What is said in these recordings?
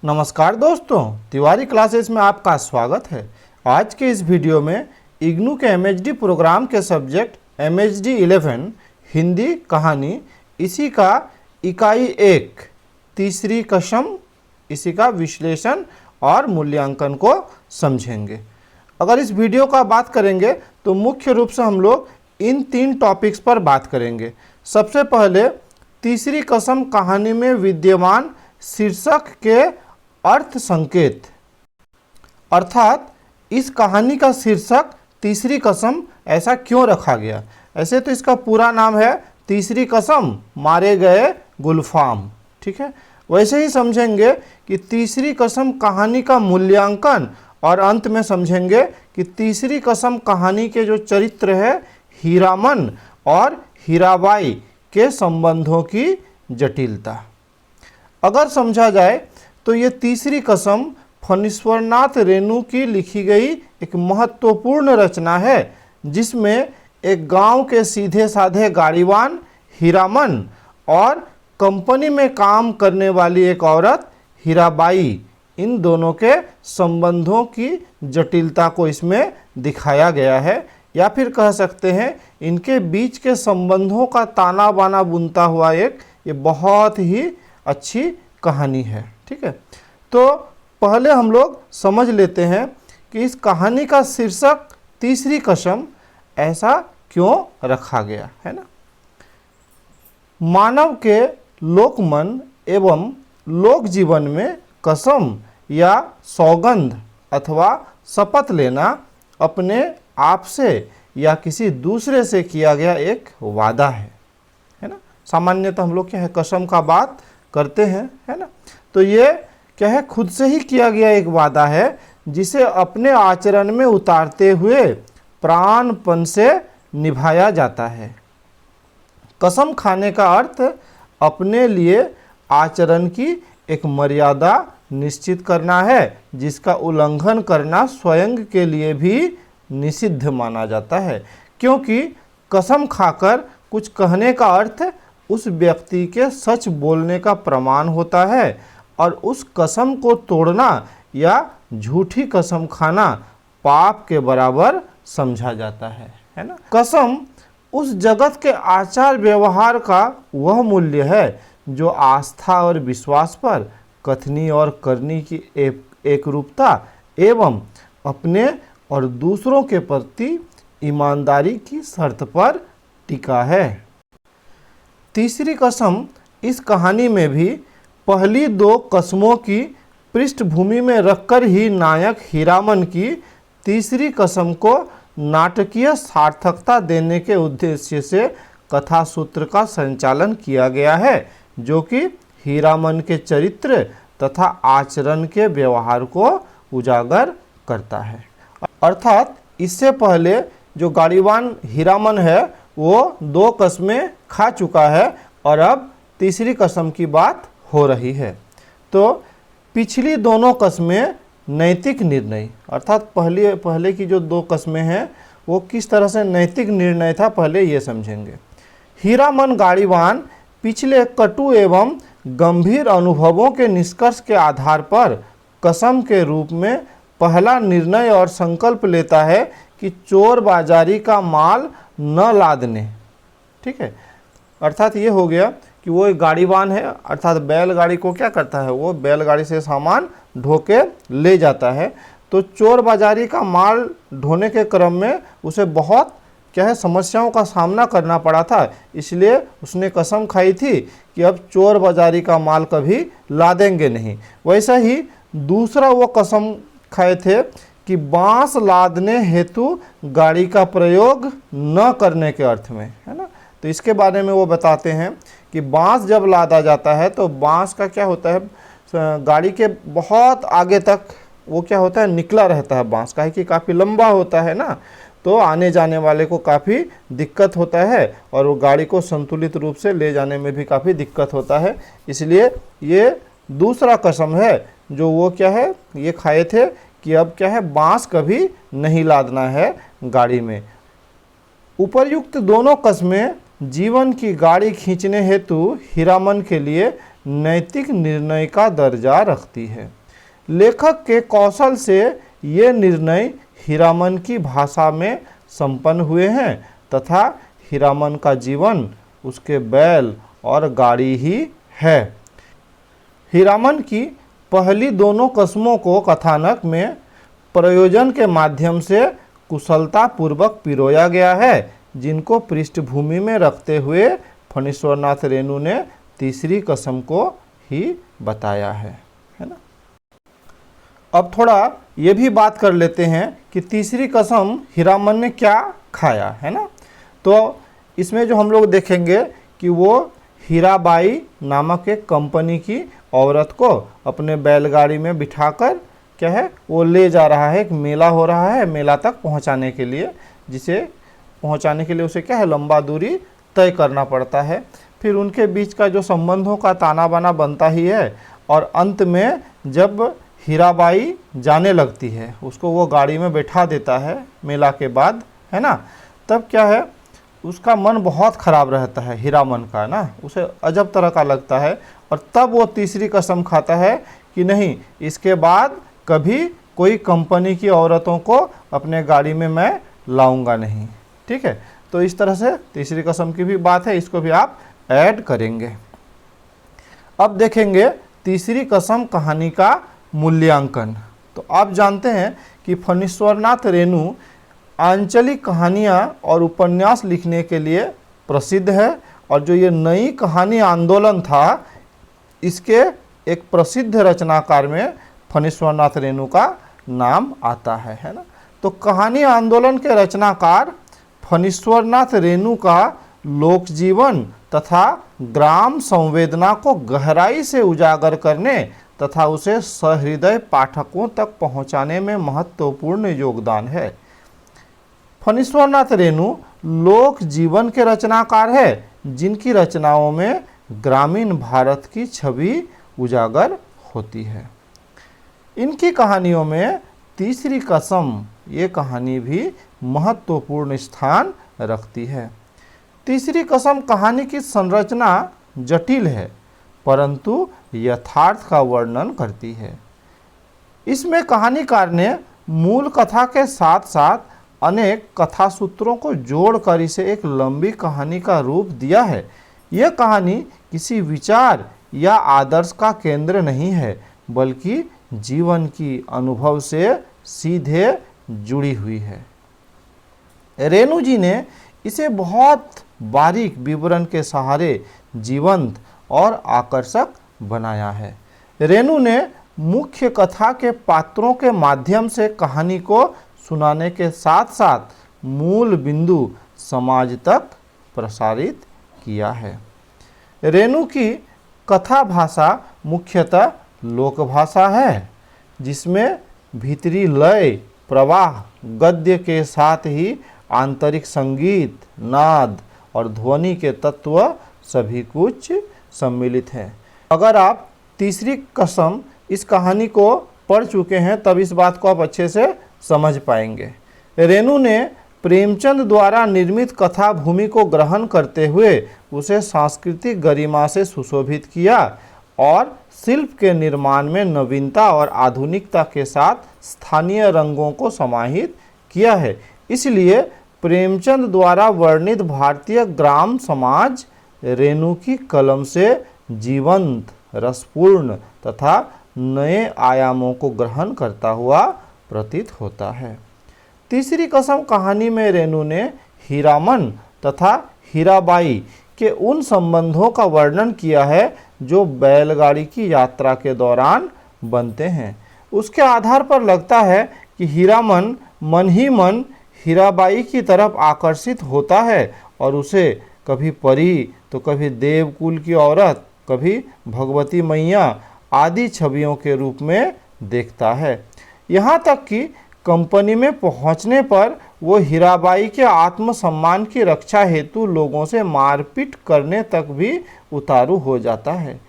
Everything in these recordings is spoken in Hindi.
नमस्कार दोस्तों, तिवारी क्लासेस में आपका स्वागत है। आज के इस वीडियो में इग्नू के एमएचडी प्रोग्राम के सब्जेक्ट एमएचडी 11 हिंदी कहानी, इसी का इकाई 1 तीसरी कसम, इसी का विश्लेषण और मूल्यांकन को समझेंगे। अगर इस वीडियो का बात करेंगे तो मुख्य रूप से हम लोग इन 3 टॉपिक्स पर बात करेंगे। सबसे पहले तीसरी कसम कहानी में विद्यमान शीर्षक के अर्थ संकेत, अर्थात इस कहानी का शीर्षक तीसरी कसम ऐसा क्यों रखा गया। ऐसे तो इसका पूरा नाम है तीसरी कसम मारे गए गुलफाम, ठीक है। वैसे ही समझेंगे कि तीसरी कसम कहानी का मूल्यांकन, और अंत में समझेंगे कि तीसरी कसम कहानी के जो चरित्र है हीरामन और हीराबाई के संबंधों की जटिलता। अगर समझा जाए तो ये तीसरी कसम फणीश्वरनाथ रेणु की लिखी गई एक महत्वपूर्ण रचना है, जिसमें एक गांव के सीधे साधे गाड़ीवान हीरामन और कंपनी में काम करने वाली एक औरत हीराबाई, इन दोनों के संबंधों की जटिलता को इसमें दिखाया गया है, या फिर कह सकते हैं इनके बीच के संबंधों का ताना बाना बुनता हुआ ये बहुत ही अच्छी कहानी है, ठीक है। तो पहले हम लोग समझ लेते हैं कि इस कहानी का शीर्षक तीसरी कसम ऐसा क्यों रखा गया है ना। मानव के लोकमन एवं लोक जीवन में कसम या सौगंध अथवा शपथ लेना अपने आप से या किसी दूसरे से किया गया एक वादा है ना। सामान्यतः हम लोग क्या है कसम का बात करते हैं, है ना। तो ये क्या है, खुद से ही किया गया एक वादा है जिसे अपने आचरण में उतारते हुए प्राणपन से निभाया जाता है। कसम खाने का अर्थ अपने लिए आचरण की एक मर्यादा निश्चित करना है, जिसका उल्लंघन करना स्वयं के लिए भी निषिद्ध माना जाता है, क्योंकि कसम खाकर कुछ कहने का अर्थ उस व्यक्ति के सच बोलने का प्रमाण होता है, और उस कसम को तोड़ना या झूठी कसम खाना पाप के बराबर समझा जाता है ना। कसम उस जगत के आचार व्यवहार का वह मूल्य है जो आस्था और विश्वास पर, कथनी और करनी की एकरूपता एवं अपने और दूसरों के प्रति ईमानदारी की शर्त पर टिका है। तीसरी कसम इस कहानी में भी पहली 2 कसमों की पृष्ठभूमि में रखकर ही नायक हीरामन की तीसरी कसम को नाटकीय सार्थकता देने के उद्देश्य से कथा सूत्र का संचालन किया गया है, जो कि हीरामन के चरित्र तथा आचरण के व्यवहार को उजागर करता है। अर्थात इससे पहले जो गाड़ीवान हीरामन है वो 2 कसमें खा चुका है और अब तीसरी कसम की बात हो रही है। तो पिछली दोनों कस्में नैतिक निर्णय, अर्थात पहले की जो 2 कस्में हैं वो किस तरह से नैतिक निर्णय था, पहले ये समझेंगे। हीरामन गाड़ीवान पिछले कटु एवं गंभीर अनुभवों के निष्कर्ष के आधार पर कसम के रूप में पहला निर्णय और संकल्प लेता है कि चोर बाजारी का माल न लादने, ठीक है। अर्थात ये हो गया कि वो एक गाड़ीवान है, अर्थात बैलगाड़ी को क्या करता है, वो बैलगाड़ी से सामान ढो के ले जाता है। तो चोर बाजारी का माल ढोने के क्रम में उसे बहुत क्या है समस्याओं का सामना करना पड़ा था, इसलिए उसने कसम खाई थी कि अब चोर बाजारी का माल कभी लादेंगे नहीं। वैसा ही दूसरा वो कसम खाए थे कि बांस लादने हेतु गाड़ी का प्रयोग न करने के अर्थ में, है ना। तो इसके बारे में वो बताते हैं कि बांस जब लादा जाता है तो बांस का क्या होता है, गाड़ी के बहुत आगे तक वो क्या होता है निकला रहता है बांस, काहे कि काफ़ी लंबा होता है ना, तो आने जाने वाले को काफ़ी दिक्कत होता है और वो गाड़ी को संतुलित रूप से ले जाने में भी काफ़ी दिक्कत होता है। इसलिए ये दूसरा कसम है जो वो क्या है ये खाए थे कि अब क्या है बांस कभी नहीं लादना है गाड़ी में। उपर्युक्त दोनों कस्में जीवन की गाड़ी खींचने हेतु हीरामन के लिए नैतिक निर्णय का दर्जा रखती है। लेखक के कौशल से ये निर्णय हीरामन की भाषा में संपन्न हुए हैं तथा हीरामन का जीवन उसके बैल और गाड़ी ही है। हीरामन की पहली दोनों कस्मों को कथानक में प्रयोजन के माध्यम से कुशलतापूर्वक पिरोया गया है, जिनको पृष्ठभूमि में रखते हुए फणीश्वरनाथ रेणु ने तीसरी कसम को ही बताया है ना। अब थोड़ा ये भी बात कर लेते हैं कि तीसरी कसम हीरामन ने क्या खाया, है ना। तो इसमें जो हम लोग देखेंगे कि वो हीराबाई नामक एक कंपनी की औरत को अपने बैलगाड़ी में बिठाकर क्या है वो ले जा रहा है, एक मेला हो रहा है, मेला तक पहुंचाने के लिए, जिसे पहुंचाने के लिए उसे क्या है लंबा दूरी तय करना पड़ता है। फिर उनके बीच का जो संबंधों का ताना बाना बनता ही है, और अंत में जब हीराबाई जाने लगती है, उसको वो गाड़ी में बैठा देता है मेला के बाद, है ना, तब क्या है उसका मन बहुत ख़राब रहता है हीरामन का ना, उसे अजब तरह का लगता है, और तब वो तीसरी कसम खाता है कि नहीं, इसके बाद कभी कोई कंपनी की औरतों को अपने गाड़ी में मैं लाऊंगा नहीं। ठीक है, तो इस तरह से तीसरी कसम की भी बात है, इसको भी आप ऐड करेंगे। अब देखेंगे तीसरी कसम कहानी का मूल्यांकन। तो आप जानते हैं कि फणीश्वरनाथ रेणु आंचलिक कहानियाँ और उपन्यास लिखने के लिए प्रसिद्ध है, और जो ये नई कहानी आंदोलन था, इसके एक प्रसिद्ध रचनाकार में फणीश्वरनाथ रेणु का नाम आता है ना। तो कहानी आंदोलन के रचनाकार फणीश्वरनाथ रेणु का लोक जीवन तथा ग्राम संवेदना को गहराई से उजागर करने तथा उसे सहृदय पाठकों तक पहुंचाने में महत्वपूर्ण योगदान है। फणीश्वरनाथ रेणु लोक जीवन के रचनाकार है, जिनकी रचनाओं में ग्रामीण भारत की छवि उजागर होती है। इनकी कहानियों में तीसरी कसम ये कहानी भी महत्वपूर्ण स्थान रखती है। तीसरी कसम कहानी की संरचना जटिल है, परंतु यथार्थ का वर्णन करती है। इसमें कहानीकार ने मूल कथा के साथ साथ अनेक कथा सूत्रों को जोड़कर इसे एक लंबी कहानी का रूप दिया है। यह कहानी किसी विचार या आदर्श का केंद्र नहीं है, बल्कि जीवन की अनुभव से सीधे जुड़ी हुई है। रेणु जी ने इसे बहुत बारीक विवरण के सहारे जीवंत और आकर्षक बनाया है। रेणु ने मुख्य कथा के पात्रों के माध्यम से कहानी को सुनाने के साथ साथ मूल बिंदु समाज तक प्रसारित किया है। रेणु की कथा भाषा मुख्यतः लोक भाषा है, जिसमें भीतरी लय प्रवाह गद्य के साथ ही आंतरिक संगीत, नाद और ध्वनि के तत्व सभी कुछ सम्मिलित हैं। अगर आप तीसरी कसम इस कहानी को पढ़ चुके हैं तब इस बात को आप अच्छे से समझ पाएंगे। रेणु ने प्रेमचंद द्वारा निर्मित कथा भूमि को ग्रहण करते हुए उसे सांस्कृतिक गरिमा से सुशोभित किया और शिल्प के निर्माण में नवीनता और आधुनिकता के साथ स्थानीय रंगों को समाहित किया है। इसलिए प्रेमचंद द्वारा वर्णित भारतीय ग्राम समाज रेणु की कलम से जीवंत, रसपूर्ण तथा नए आयामों को ग्रहण करता हुआ प्रतीत होता है। तीसरी कसम कहानी में रेणु ने हीरामन तथा हीराबाई के उन संबंधों का वर्णन किया है जो बैलगाड़ी की यात्रा के दौरान बनते हैं। उसके आधार पर लगता है कि हीरामन मन ही मन हीराबाई की तरफ आकर्षित होता है और उसे कभी परी तो कभी देवकुल की औरत, कभी भगवती मैया आदि छवियों के रूप में देखता है। यहाँ तक कि कंपनी में पहुँचने पर वो हीराबाई के आत्मसम्मान की रक्षा हेतु लोगों से मारपीट करने तक भी उतारू हो जाता है।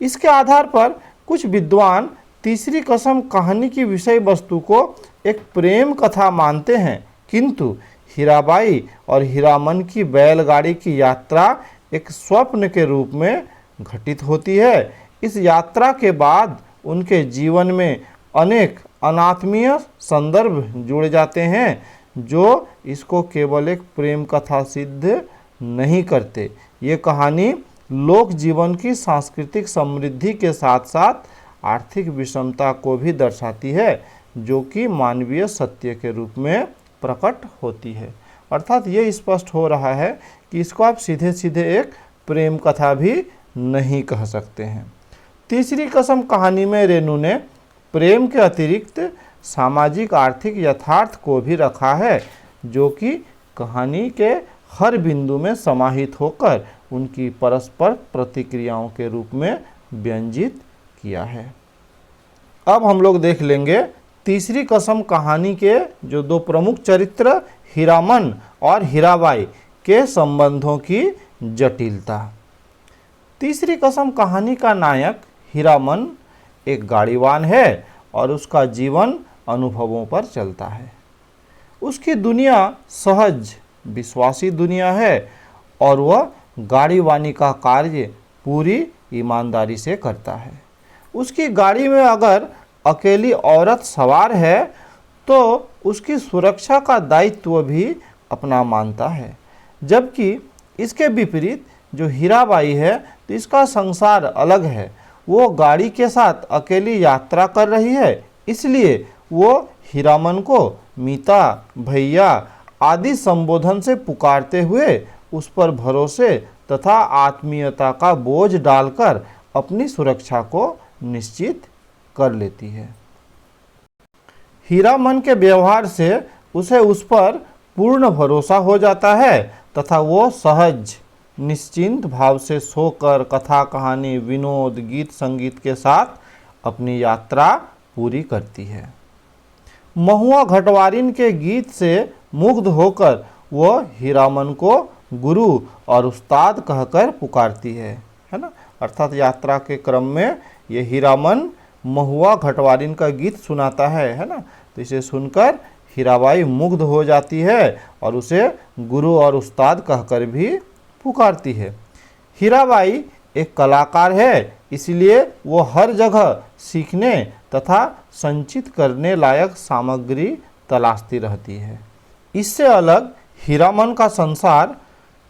इसके आधार पर कुछ विद्वान तीसरी कसम कहानी की विषय वस्तु को एक प्रेम कथा मानते हैं, किंतु हीराबाई और हीरामन की बैलगाड़ी की यात्रा एक स्वप्न के रूप में घटित होती है। इस यात्रा के बाद उनके जीवन में अनेक अनात्मीय संदर्भ जुड़ जाते हैं जो इसको केवल एक प्रेम कथा सिद्ध नहीं करते। ये कहानी लोक जीवन की सांस्कृतिक समृद्धि के साथ साथ आर्थिक विषमता को भी दर्शाती है जो कि मानवीय सत्य के रूप में प्रकट होती है। अर्थात ये स्पष्ट हो रहा है कि इसको आप सीधे सीधे एक प्रेम कथा भी नहीं कह सकते हैं। तीसरी कसम कहानी में रेणु ने प्रेम के अतिरिक्त सामाजिक आर्थिक यथार्थ को भी रखा है जो कि कहानी के हर बिंदु में समाहित होकर उनकी परस्पर प्रतिक्रियाओं के रूप में व्यंजित किया है। अब हम लोग देख लेंगे तीसरी कसम कहानी के जो दो प्रमुख चरित्र हीरामन और हीराबाई के संबंधों की जटिलता। तीसरी कसम कहानी का नायक हीरामन एक गाड़ीवान है और उसका जीवन अनुभवों पर चलता है। उसकी दुनिया सहज विश्वासी दुनिया है और वह गाड़ीवानी का कार्य पूरी ईमानदारी से करता है। उसकी गाड़ी में अगर अकेली औरत सवार है तो उसकी सुरक्षा का दायित्व भी अपना मानता है, जबकि इसके विपरीत जो हीराबाई है तो इसका संसार अलग है। वो गाड़ी के साथ अकेली यात्रा कर रही है, इसलिए वो हीरामन को मीता, भैया आदि संबोधन से पुकारते हुए उस पर भरोसे तथा आत्मीयता का बोझ डालकर अपनी सुरक्षा को निश्चित कर लेती है। हीरामन के व्यवहार से उसे उस पर पूर्ण भरोसा हो जाता है तथा वो सहज निश्चिंत भाव से सोकर कथा कहानी विनोद गीत संगीत के साथ अपनी यात्रा पूरी करती है। महुआ घटवारिन के गीत से मुग्ध होकर वह हीरामन को गुरु और उस्ताद कहकर पुकारती है ना। अर्थात यात्रा के क्रम में ये हीरामन महुआ घटवारिन का गीत सुनाता है ना। तो इसे सुनकर हीराबाई मुग्ध हो जाती है और उसे गुरु और उस्ताद कहकर भी पुकारती है। हीराबाई एक कलाकार है, इसलिए वो हर जगह सीखने तथा संचित करने लायक सामग्री तलाशती रहती है। इससे अलग हीरामन का संसार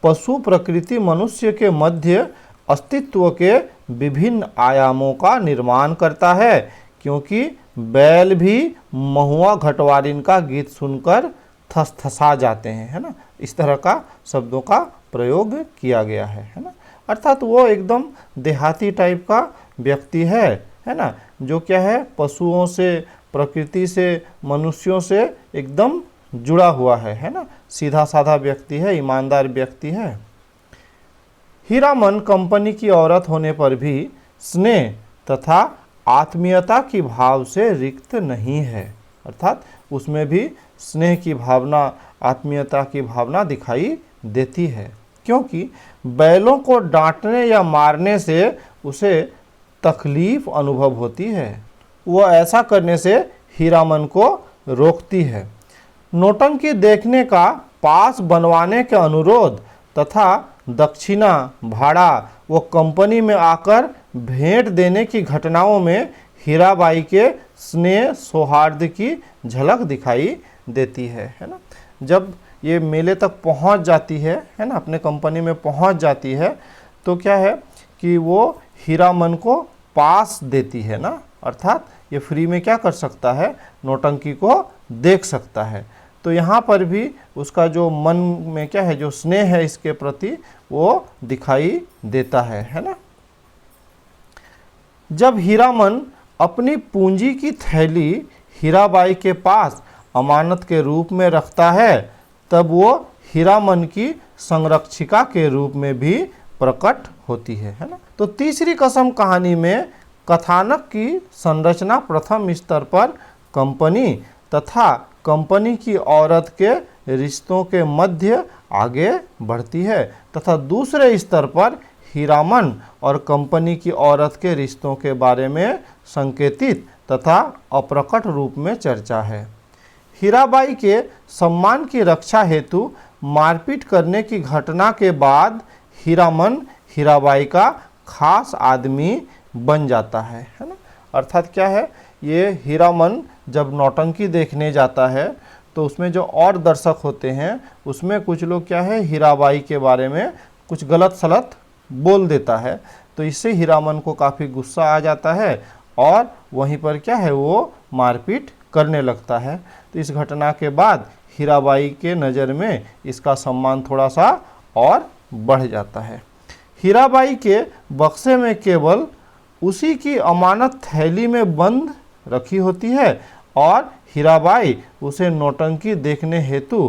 पशु प्रकृति मनुष्य के मध्य अस्तित्व के विभिन्न आयामों का निर्माण करता है, क्योंकि बैल भी महुआ घटवारिन का गीत सुनकर थसथसा जाते हैं, है ना। इस तरह का शब्दों का प्रयोग किया गया है ना। अर्थात वो एकदम देहाती टाइप का व्यक्ति है ना, जो क्या है पशुओं से, प्रकृति से, मनुष्यों से एकदम जुड़ा हुआ है ना। सीधा साधा व्यक्ति है, ईमानदार व्यक्ति है। हीरामन कंपनी की औरत होने पर भी स्नेह तथा आत्मीयता की भाव से रिक्त नहीं है। अर्थात उसमें भी स्नेह की भावना, आत्मीयता की भावना दिखाई देती है, क्योंकि बैलों को डांटने या मारने से उसे तकलीफ अनुभव होती है। वह ऐसा करने से हीरामन को रोकती है। नौटंकी देखने का पास बनवाने के अनुरोध तथा दक्षिणा, भाड़ा वो कंपनी में आकर भेंट देने की घटनाओं में हीराबाई के स्नेह सौहार्द की झलक दिखाई देती है ना। जब ये मेले तक पहुंच जाती है ना, अपने कंपनी में पहुंच जाती है, तो क्या है कि वो हीरामन को पास देती है ना। अर्थात ये फ्री में क्या कर सकता है, नौटंकी को देख सकता है। तो यहाँ पर भी उसका जो मन में क्या है, जो स्नेह है इसके प्रति, वो दिखाई देता है ना। जब हीरामन अपनी पूंजी की थैली हीराबाई के पास अमानत के रूप में रखता है, तब वो हीरामन की संरक्षिका के रूप में भी प्रकट होती है ना। तो तीसरी कसम कहानी में कथानक की संरचना प्रथम स्तर पर कंपनी तथा कंपनी की औरत के रिश्तों के मध्य आगे बढ़ती है, तथा दूसरे स्तर पर हीरामन और कंपनी की औरत के रिश्तों के बारे में संकेतित तथा अप्रकट रूप में चर्चा है। हीराबाई के सम्मान की रक्षा हेतु मारपीट करने की घटना के बाद हीरामन हीराबाई का खास आदमी बन जाता है ना। अर्थात क्या है, ये हीरामन जब नौटंकी देखने जाता है तो उसमें जो और दर्शक होते हैं उसमें कुछ लोग क्या है, हीराबाई के बारे में कुछ गलत सलत बोल देता है, तो इससे हीरामन को काफ़ी गुस्सा आ जाता है और वहीं पर क्या है, वो मारपीट करने लगता है। तो इस घटना के बाद हीराबाई के नज़र में इसका सम्मान थोड़ा सा और बढ़ जाता है। हीराबाई के बक्से में केवल उसी की अमानत थैली में बंद रखी होती है और हीराबाई उसे नौटंकी देखने हेतु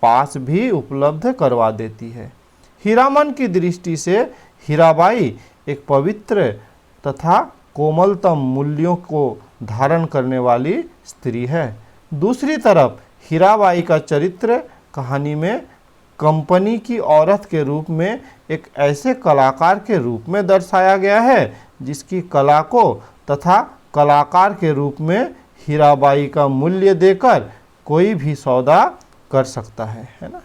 पास भी उपलब्ध करवा देती है। हीरामन की दृष्टि से हीराबाई एक पवित्र तथा कोमलतम मूल्यों को धारण करने वाली स्त्री है। दूसरी तरफ हीराबाई का चरित्र कहानी में कंपनी की औरत के रूप में एक ऐसे कलाकार के रूप में दर्शाया गया है जिसकी कला को तथा कलाकार के रूप में हीराबाई का मूल्य देकर कोई भी सौदा कर सकता है ना।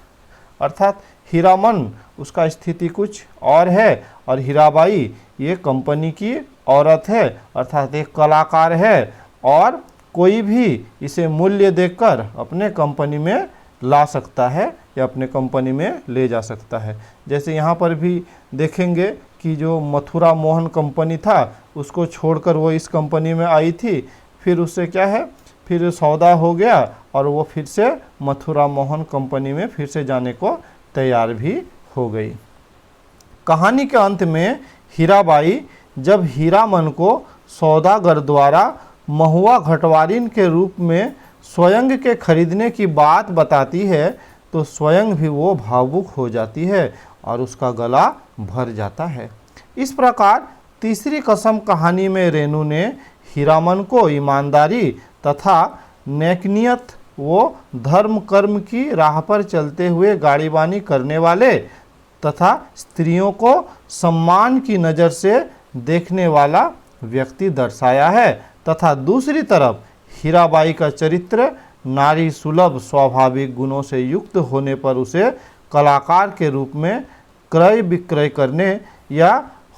अर्थात हीरामन उसका स्थिति कुछ और है और हीराबाई ये कंपनी की औरत है, अर्थात एक कलाकार है और कोई भी इसे मूल्य देकर अपने कंपनी में ला सकता है या अपने कंपनी में ले जा सकता है। जैसे यहाँ पर भी देखेंगे कि जो मथुरा मोहन कंपनी था उसको छोड़कर वो इस कंपनी में आई थी, फिर उससे क्या है, फिर सौदा हो गया और वो फिर से मथुरा मोहन कंपनी में फिर से जाने को तैयार भी हो गई। कहानी के अंत में हीराबाई जब हीरामन को सौदागर द्वारा महुआ घटवारिन के रूप में स्वयं के खरीदने की बात बताती है तो स्वयं भी वो भावुक हो जाती है और उसका गला भर जाता है। इस प्रकार तीसरी कसम कहानी में रेणु ने हीरामन को ईमानदारी तथा नेकनियत वो धर्म कर्म की राह पर चलते हुए गाड़ीबानी करने वाले तथा स्त्रियों को सम्मान की नज़र से देखने वाला व्यक्ति दर्शाया है तथा दूसरी तरफ हीराबाई का चरित्र नारी सुलभ स्वाभाविक गुणों से युक्त होने पर उसे कलाकार के रूप में क्रय विक्रय करने या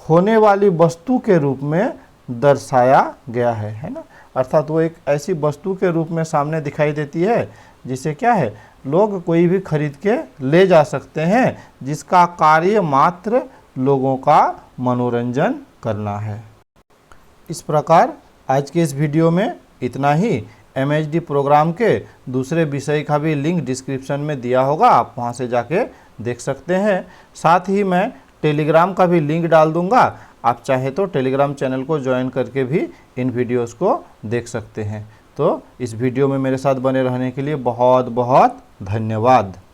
होने वाली वस्तु के रूप में दर्शाया गया है ना। अर्थात वो एक ऐसी वस्तु के रूप में सामने दिखाई देती है जिसे क्या है, लोग कोई भी खरीद के ले जा सकते हैं, जिसका कार्य मात्र लोगों का मनोरंजन करना है। इस प्रकार आज के इस वीडियो में इतना ही। MHD प्रोग्राम के दूसरे विषय का भी लिंक डिस्क्रिप्शन में दिया होगा, आप वहां से जाके देख सकते हैं। साथ ही मैं टेलीग्राम का भी लिंक डाल दूंगा, आप चाहे तो टेलीग्राम चैनल को ज्वाइन करके भी इन वीडियोस को देख सकते हैं। तो इस वीडियो में मेरे साथ बने रहने के लिए बहुत बहुत धन्यवाद।